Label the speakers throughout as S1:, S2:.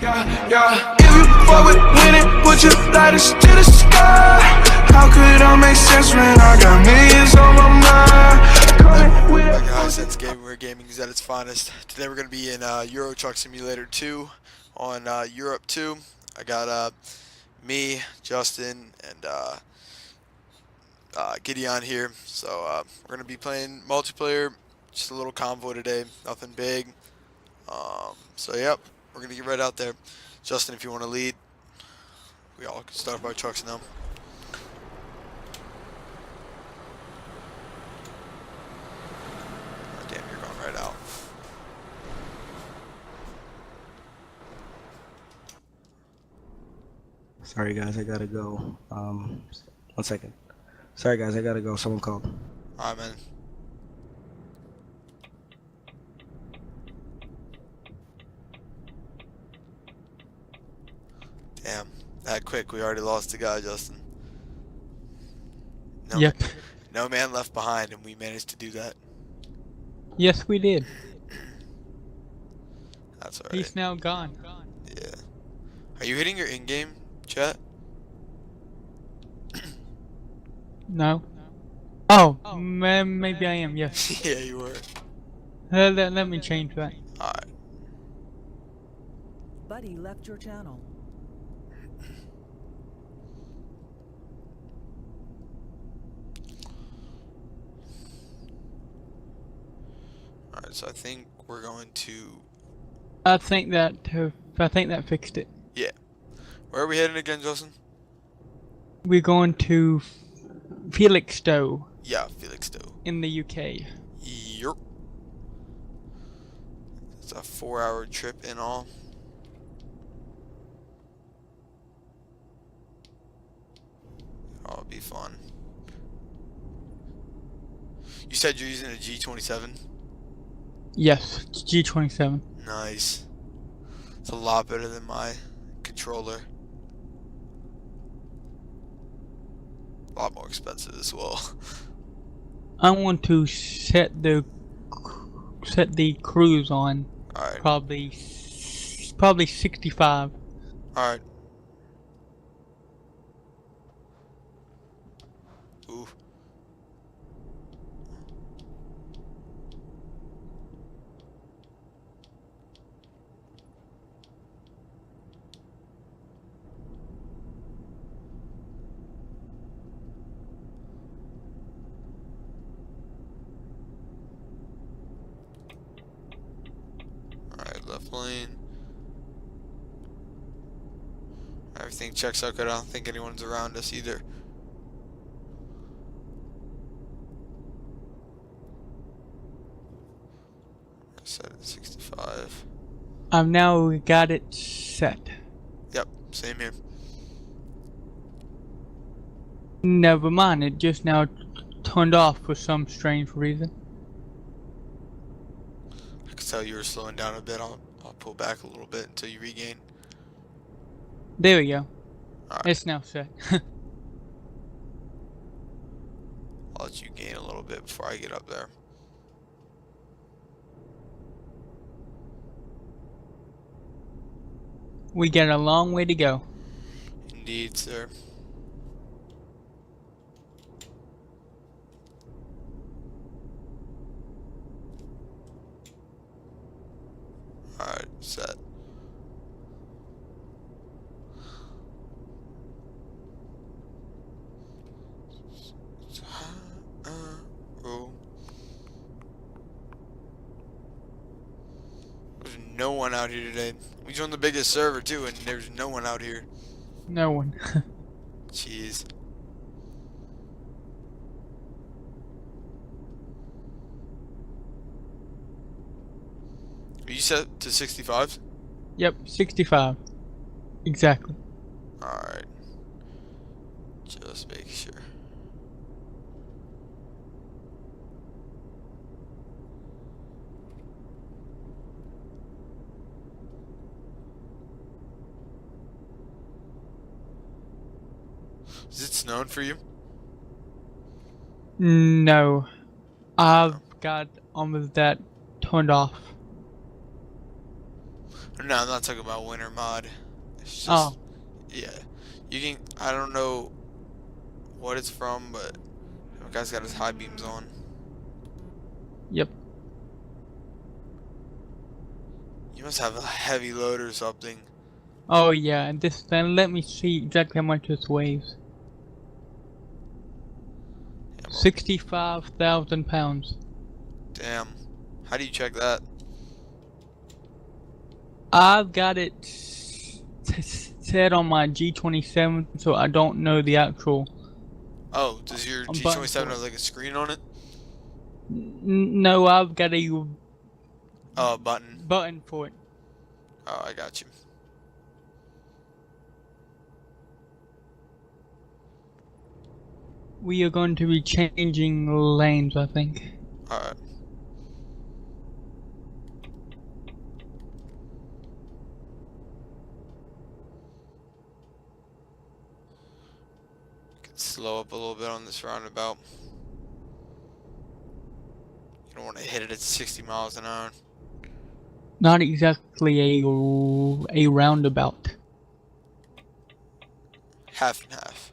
S1: yeah. If you fuck with winning, put your lighters to the sky. How could I make sense when I got millions on my mind?
S2: Back at Hisense Gaming, where gaming is at its finest. Today we're going to be in Euro Truck Simulator 2 on Europe 2. I got me, Justin, and Gideon here. So we're going to be playing multiplayer, just a little convoy today, nothing big. So yep, we're going to get right out there. Justin, if you want to lead, we all can start our trucks now. Oh, damn, you're going right out.
S3: Sorry guys, I gotta go. 1 second. Sorry guys, I gotta go. Someone called.
S2: Alright, man. Damn, that quick, we already lost the guy, Justin. No,
S4: Yep.
S2: No man left behind, and we managed to do that.
S4: Yes, we did.
S2: That's alright.
S4: He's now gone.
S2: Yeah. Are you hitting your in-game chat?
S4: No. Oh, maybe I am. Yes.
S2: Yeah, you were.
S4: Let me change that.
S2: Alright.
S5: Buddy left your channel.
S2: Alright, so I think we're going to...
S4: I think that fixed it.
S2: Yeah. Where are we heading again, Justin?
S4: We're going to Felixstowe
S2: Yeah, Felixstowe.
S4: in the UK.
S2: Yep. It's a 4-hour trip in all. Oh, it'll be fun. You said you're using a G27?
S4: Yes, G27.
S2: Nice. It's a lot better than my controller. A lot more expensive as well.
S4: I want to set the cruise on
S2: Alright.
S4: probably 65.
S2: Alright. Ooh. Alright, left lane. Everything checks out good. I don't think anyone's around us either. I set it 65.
S4: I've now got it set.
S2: Yep, same here.
S4: Never mind, it just now turned off for some strange reason.
S2: I could tell you were slowing down a bit. I'll pull back a little bit until you regain.
S4: There we go.
S2: Alright.
S4: It's now set.
S2: I'll let you gain a little bit before I get up there.
S4: We got a long way to go.
S2: Indeed, sir. Alright, set. Roll. There's no one out here today. We joined the biggest server too, and there's no one out here.
S4: No one.
S2: Jeez. Are you set to 65?
S4: Yep, 65. Exactly.
S2: Alright. Just make sure. Is it snowing for you?
S4: No. I've got almost that turned off.
S2: No, I'm not talking about winter mod. It's
S4: Oh,
S2: just, yeah. You can, I don't know what it's from, but the guy's got his high beams on.
S4: yep.
S2: You must have a heavy load or something.
S4: Oh yeah, this then let me see exactly how much this weighs.
S2: Yeah, well,
S4: 65,000 pounds.
S2: damn. How do you check that?
S4: I've got it set on my G27, so I don't know the actual
S2: Oh, does your
S4: button
S2: G27
S4: for
S2: have
S4: it.
S2: like a screen on it?
S4: No, I've got a
S2: Oh, a button.
S4: button for it.
S2: Oh, I got you.
S4: We are going to be changing lanes, I think.
S2: Alright. Slow up a little bit on this roundabout. You don't want to hit it at 60 miles an hour.
S4: Not exactly a roundabout.
S2: Half and half.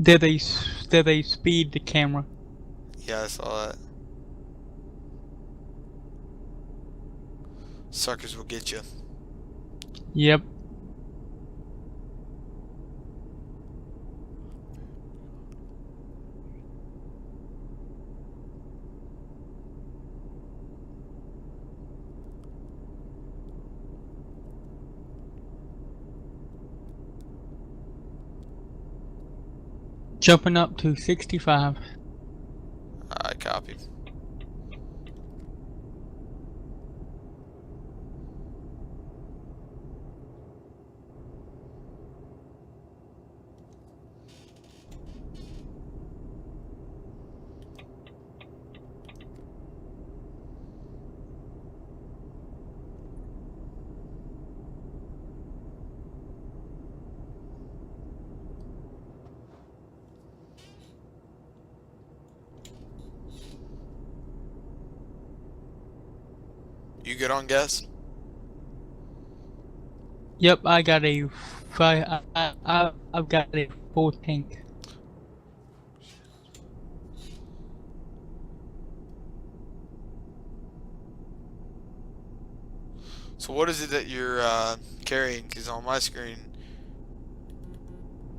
S4: Did they speed the camera?
S2: Yeah, I saw that. Suckers will get you.
S4: Yep. Jumping up to 65.
S2: I copy. You good on gas?
S4: Yep, I got a I've got a full tank.
S2: So what is it that you're carrying? Because on my screen,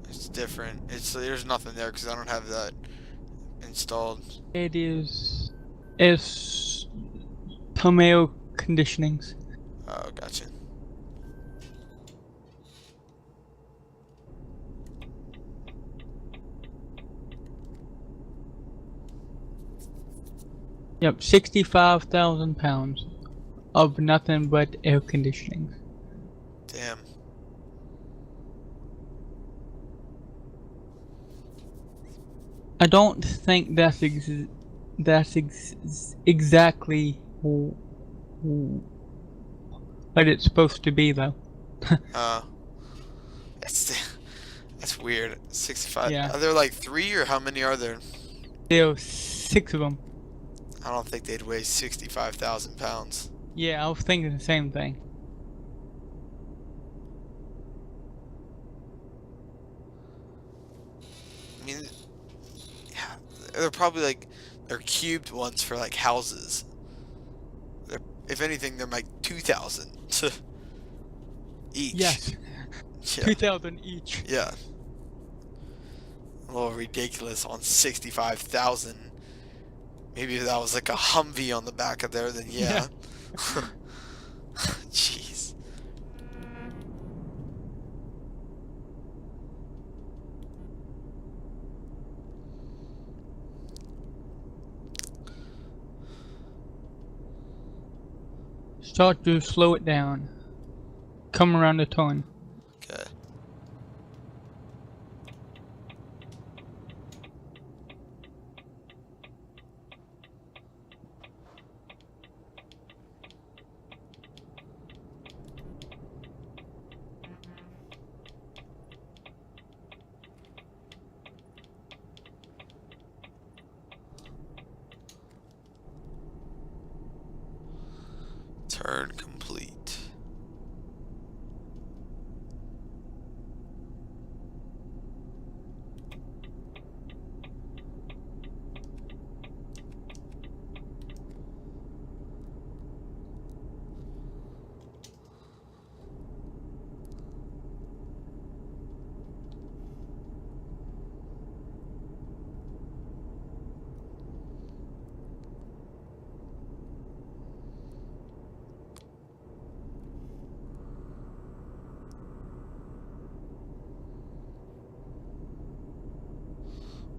S2: it's different. There's nothing there because I don't have that installed.
S4: It is tomato conditionings.
S2: Oh, gotcha.
S4: Yep, 65,000 pounds of nothing but air conditioning.
S2: Damn.
S4: I don't think that's exactly what it's supposed to be though.
S2: Uh, that's that's weird. 65.
S4: Yeah.
S2: Are there like 3 or how many are there?
S4: There are 6 of them.
S2: I don't think they'd weigh 65,000 pounds.
S4: Yeah, I was thinking the same thing.
S2: I mean, yeah, they're probably like they're cubed ones for like houses. They're, if anything, they're like 2,000 each.
S4: Yes,
S2: Yeah.
S4: 2,000 each.
S2: Yeah. A little ridiculous on 65,000. Maybe if that was like a Humvee on the back of there, then yeah. Jeez.
S4: Start to slow it down. Come around the turn.
S2: Okay. Turn complete.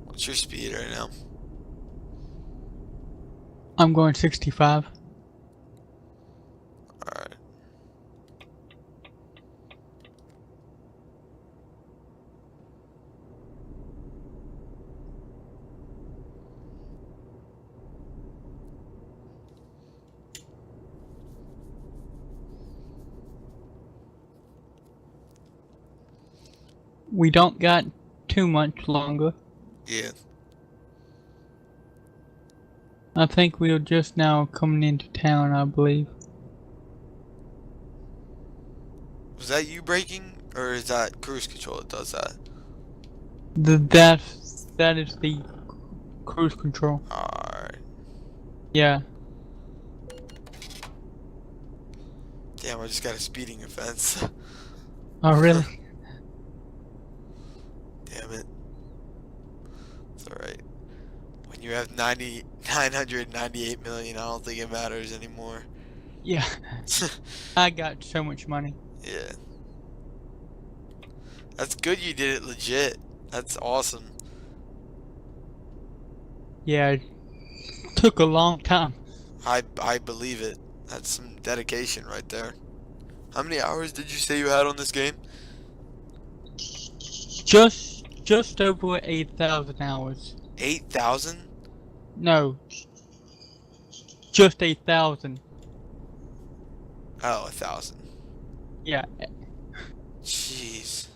S2: What's your speed right now?
S4: I'm going 65.
S2: Alright.
S4: We don't got too much longer.
S2: Yeah.
S4: I think we're just now coming into town, I believe.
S2: Was that you braking? Or is that cruise control that does that?
S4: That is the cruise control.
S2: Alright.
S4: Yeah.
S2: Damn, I just got a speeding offense.
S4: Oh, really?
S2: Damn it. It's alright. When you have 998 million, I don't think it matters anymore.
S4: Yeah. I got so much money.
S2: Yeah. That's good you did it legit. That's awesome.
S4: Yeah, it took a long time.
S2: I believe it. That's some dedication right there. How many hours did you say you had on this game?
S4: Just over 8,000 hours.
S2: 8,000?
S4: No, just 8,000.
S2: Oh, 1,000.
S4: Yeah,
S2: Jeez.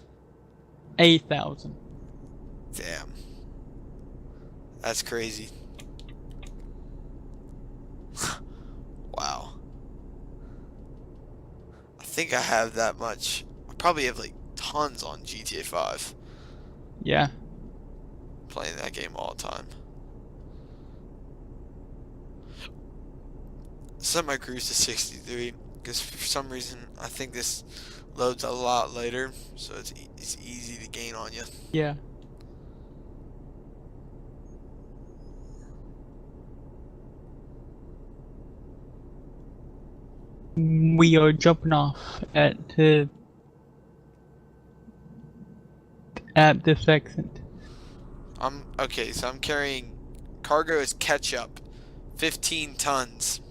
S4: 8,000.
S2: Damn. That's crazy. Wow. I think I have that much. I probably have like tons on GTA 5.
S4: Yeah.
S2: Playing that game all the time. Set my cruise to 63 because for some reason I think this loads a lot later, so it's easy to gain on you.
S4: Yeah. We are jumping off at this exit.
S2: Okay, so I'm carrying cargo is ketchup, 15 tons.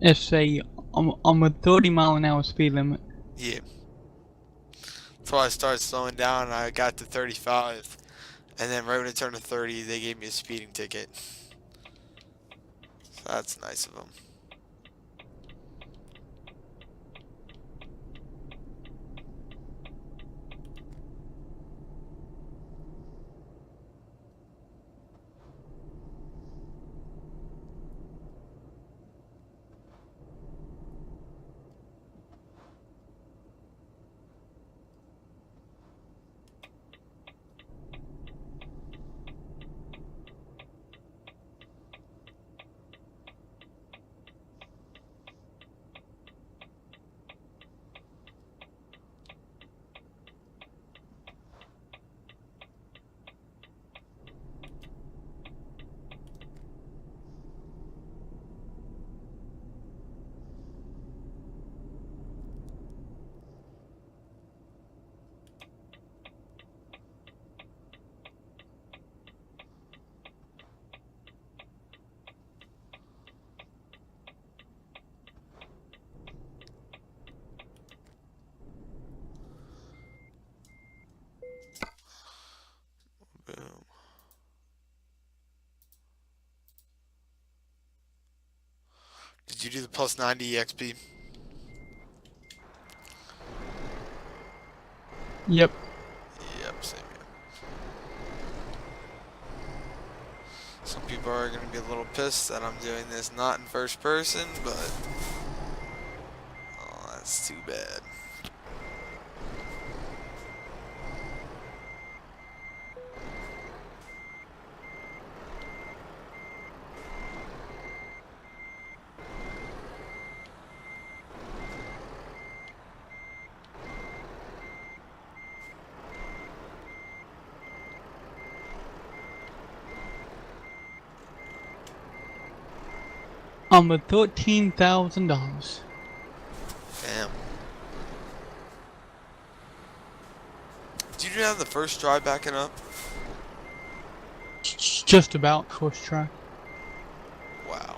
S4: It's I'm a 30-mile-an-hour speed limit.
S2: Yeah. That's why I started slowing down and I got to 35. And then right when it turned to 30, they gave me a speeding ticket. So that's nice of them. do the plus 90 EXP.
S4: Yep.
S2: Yep, same here. Some people are going to be a little pissed that I'm doing this not in first person, but oh, that's too bad.
S4: I'm at $13,000.
S2: Damn. Did you have the first try backing up?
S4: Just about first try.
S2: Wow.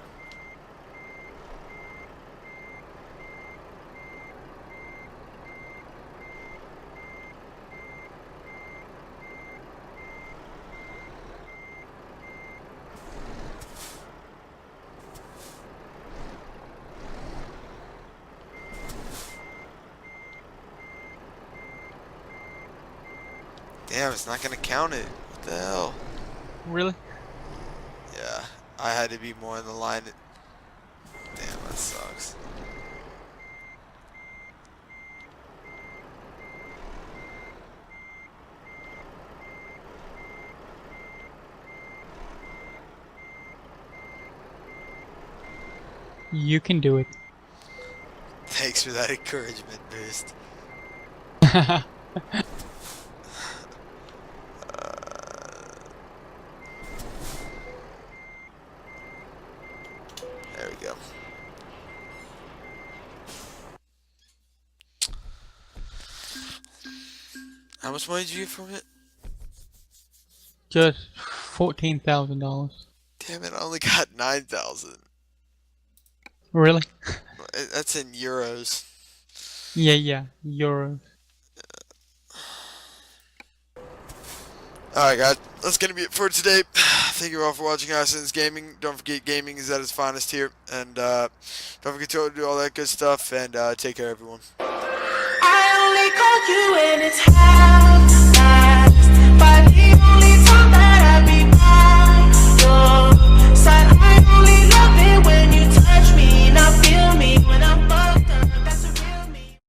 S2: Damn, it's not gonna count it. What the hell?
S4: Really?
S2: Yeah, I had to be more in the line. Damn, that sucks.
S4: You can do it.
S2: Thanks for that encouragement boost. There we go. How much money did you get from it?
S4: Just $14,000.
S2: Damn it, I only got 9,000.
S4: Really?
S2: That's in euros.
S4: Yeah, euros.
S2: Alright guys, that's going to be it for today. Thank you all for watching Hisense Gaming. Don't forget, gaming is at its finest here. And don't forget to do all that good stuff. And take care, everyone.
S1: I only call you when it's high.